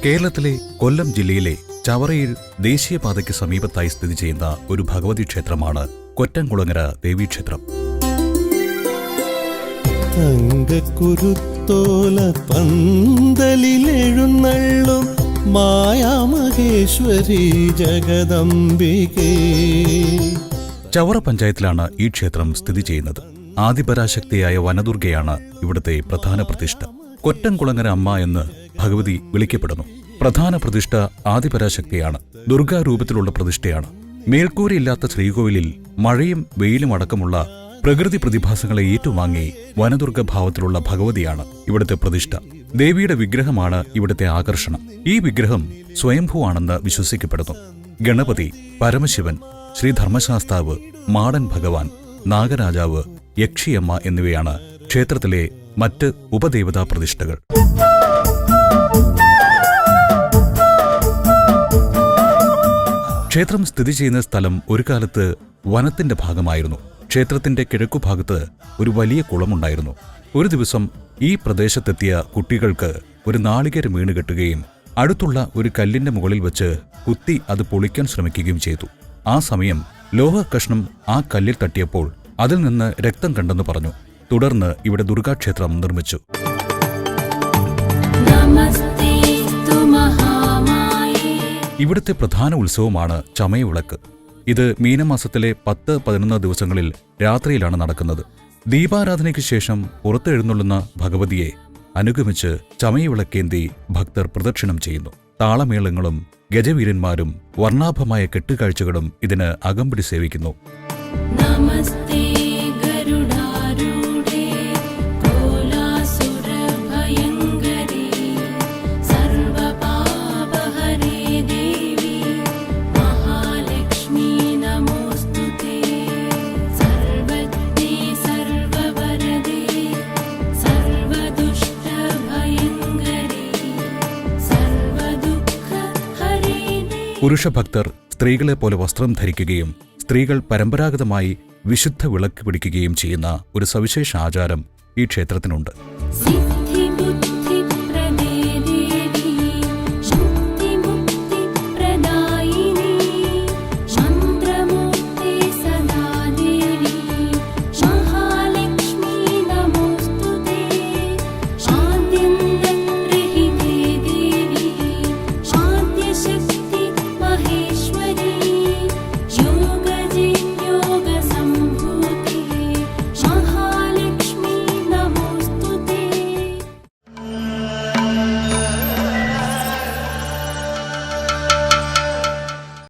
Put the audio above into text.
കേരളത്തിലെ കൊല്ലം ജില്ലയിലെ ചവറയിൽ ദേശീയപാതയ്ക്ക് സമീപത്തായി സ്ഥിതി ചെയ്യുന്ന ഒരു ഭഗവതി ക്ഷേത്രമാണ് കൊറ്റംകുളങ്ങര ദേവീക്ഷേത്രം. തങ്കക്കുരുത്തോല പന്തലിലെഴുന്നള്ളും മായാമഹേശ്വരി ജഗദംബികേ. ചവറ പഞ്ചായത്തിലാണ് ഈ ക്ഷേത്രം സ്ഥിതി ചെയ്യുന്നത്. ആദിപരാശക്തിയായ വനദുർഗയാണ് ഇവിടുത്തെ പ്രധാന പ്രതിഷ്ഠ. കൊറ്റംകുളങ്ങര അമ്മ എന്ന് ഭഗവതി വിളിക്കപ്പെടുന്നു. പ്രധാന പ്രതിഷ്ഠ ആദിപരാശക്തിയാണ്. ദുർഗാരൂപത്തിലുള്ള പ്രതിഷ്ഠയാണ്. മേൽക്കൂരയില്ലാത്ത ശ്രീകോവിലിൽ മഴയും വെയിലും അടക്കമുള്ള പ്രകൃതി പ്രതിഭാസങ്ങളെ ഏറ്റുവാങ്ങി വനദുർഗ ഭാവത്തിലുള്ള ഭഗവതിയാണ് ഇവിടുത്തെ പ്രതിഷ്ഠ. ദേവിയുടെ വിഗ്രഹമാണ് ഇവിടുത്തെ ആകർഷണം. ഈ വിഗ്രഹം സ്വയംഭൂവാണെന്ന് വിശ്വസിക്കപ്പെടുന്നു. ഗണപതി, പരമശിവൻ, ശ്രീധർമ്മശാസ്താവ്, മാടൻ ഭഗവാൻ, നാഗരാജാവ്, യക്ഷിയമ്മ എന്നിവയാണ് ക്ഷേത്രത്തിലെ മറ്റ് ഉപദേവതാ പ്രതിഷ്ഠകൾ. ക്ഷേത്രം സ്ഥിതി ചെയ്യുന്ന സ്ഥലം ഒരു കാലത്ത് വനത്തിന്റെ ഭാഗമായിരുന്നു. ക്ഷേത്രത്തിന്റെ കിഴക്കുഭാഗത്ത് ഒരു വലിയ കുളമുണ്ടായിരുന്നു. ഒരു ദിവസം ഈ പ്രദേശത്തെത്തിയ കുട്ടികൾക്ക് ഒരു നാളികേരം വീണ് കെട്ടുകയും അടുത്തുള്ള ഒരു കല്ലിന്റെ മുകളിൽ വെച്ച് കുത്തി അത് പൊളിക്കാൻ ശ്രമിക്കുകയും ചെയ്തു. ആ സമയം ലോഹ കഷ്ണം ആ കല്ലിൽ തട്ടിയപ്പോൾ അതിൽ നിന്ന് രക്തം കണ്ടെന്ന് പറഞ്ഞു. തുടർന്ന് ഇവിടെ ദുർഗാക്ഷേത്രം നിർമ്മിച്ചു. ഇവിടുത്തെ പ്രധാന ഉത്സവമാണ് ചമയവിളക്ക്. ഇത് മീനമാസത്തിലെ 10-11 ദിവസങ്ങളിൽ രാത്രിയിലാണ് നടക്കുന്നത്. ദീപാരാധനയ്ക്ക് ശേഷം പുറത്തെഴുന്നള്ളുന്ന ഭഗവതിയെ അനുഗമിച്ച് ചമയവിളക്കേന്തി ഭക്തർ പ്രദക്ഷിണം ചെയ്യുന്നു. താളമേളങ്ങളും ഗജവീരന്മാരും വർണ്ണാഭമായ കെട്ടുകാഴ്ചകളും ഇതിന് അകമ്പടി സേവിക്കുന്നു. പുരുഷഭക്തർ സ്ത്രീകളെ പോലെ വസ്ത്രം ധരിക്കുകയും സ്ത്രീകൾ പരമ്പരാഗതമായി വിശുദ്ധ വിളക്ക് പിടിക്കുകയും ചെയ്യുന്ന ഒരു സവിശേഷ ആചാരം ഈ ക്ഷേത്രത്തിനുണ്ട്.